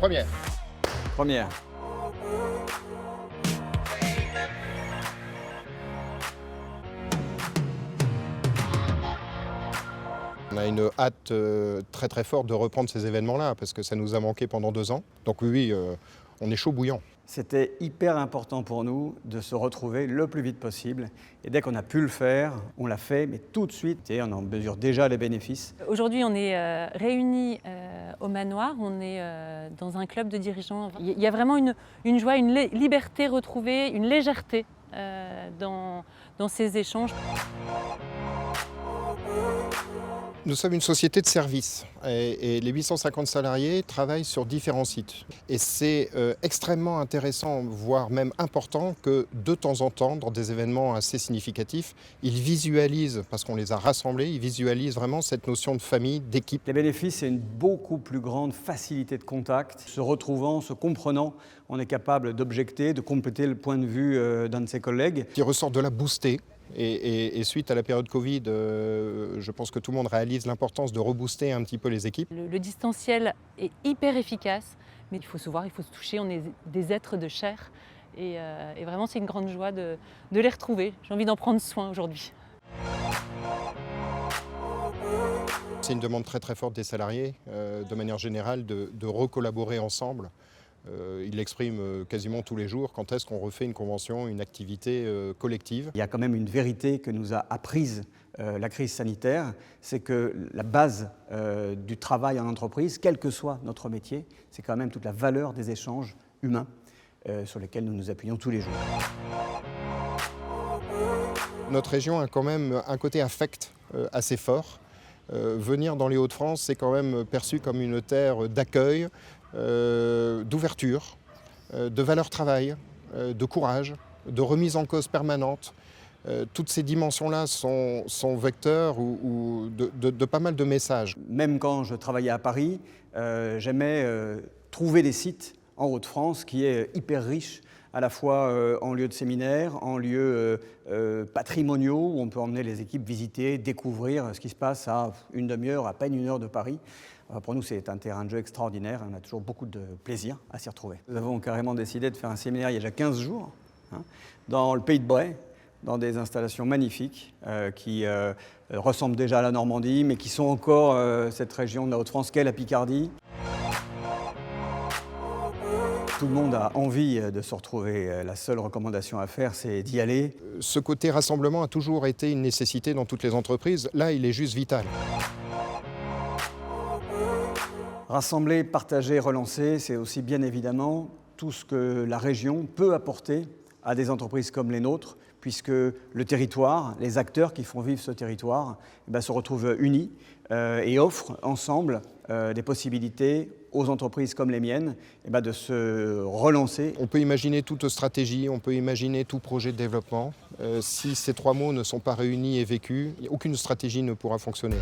Première. Première. On a une hâte très très forte de reprendre ces événements-là parce que ça nous a manqué pendant 2 ans. Donc oui, on est chaud bouillant. C'était hyper important pour nous de se retrouver le plus vite possible. Et dès qu'on a pu le faire, on l'a fait, mais tout de suite, et on en mesure déjà les bénéfices. Aujourd'hui, on est réunis au manoir, on est dans un club de dirigeants. Il y a vraiment une joie, une liberté retrouvée, une légèreté dans ces échanges. Nous sommes une société de services et les 850 salariés travaillent sur différents sites. Et c'est extrêmement intéressant, voire même important, que de temps en temps, dans des événements assez significatifs, ils visualisent, parce qu'on les a rassemblés, ils visualisent vraiment cette notion de famille, d'équipe. Les bénéfices, c'est une beaucoup plus grande facilité de contact. Se retrouvant, se comprenant, on est capable d'objecter, de compléter le point de vue d'un de ses collègues. Qui ressort de là boosté. Et suite à la période Covid, je pense que tout le monde réalise l'importance de rebooster un petit peu les équipes. Le distanciel est hyper efficace, mais il faut se voir, il faut se toucher, on est des êtres de chair. Et vraiment, c'est une grande joie de les retrouver. J'ai envie d'en prendre soin aujourd'hui. C'est une demande très très forte des salariés, de manière générale, de recollaborer ensemble. Il l'exprime quasiment tous les jours. Quand est-ce qu'on refait une convention, une activité collective? Il y a quand même une vérité que nous a apprise la crise sanitaire, c'est que la base du travail en entreprise, quel que soit notre métier, c'est quand même toute la valeur des échanges humains sur lesquels nous nous appuyons tous les jours. Notre région a quand même un côté affect assez fort. Venir dans les Hauts-de-France, c'est quand même perçu comme une terre d'accueil, d'ouverture, de valeur travail, de courage, de remise en cause permanente. Toutes ces dimensions-là sont vecteurs de pas mal de messages. Même quand je travaillais à Paris, j'aimais trouver des sites en Hauts-de-France qui est hyper riche, à la fois en lieux de séminaire, en lieux patrimoniaux, où on peut emmener les équipes visiter, découvrir ce qui se passe à une demi-heure, à peine 1 heure de Paris. Pour nous, c'est un terrain de jeu extraordinaire. On a toujours beaucoup de plaisir à s'y retrouver. Nous avons carrément décidé de faire un séminaire il y a déjà 15 jours, dans le Pays de Bray, dans des installations magnifiques qui ressemblent déjà à la Normandie, mais qui sont encore cette région de la Haute-France qu'est la Picardie. Tout le monde a envie de se retrouver. La seule recommandation à faire, c'est d'y aller. Ce côté rassemblement a toujours été une nécessité dans toutes les entreprises. Là, il est juste vital. Rassembler, partager, relancer, c'est aussi bien évidemment tout ce que la région peut apporter à des entreprises comme les nôtres, puisque le territoire, les acteurs qui font vivre ce territoire, se retrouvent unis et offrent ensemble des possibilités aux entreprises comme les miennes de se relancer. On peut imaginer toute stratégie, on peut imaginer tout projet de développement. Si ces 3 mots ne sont pas réunis et vécus, aucune stratégie ne pourra fonctionner.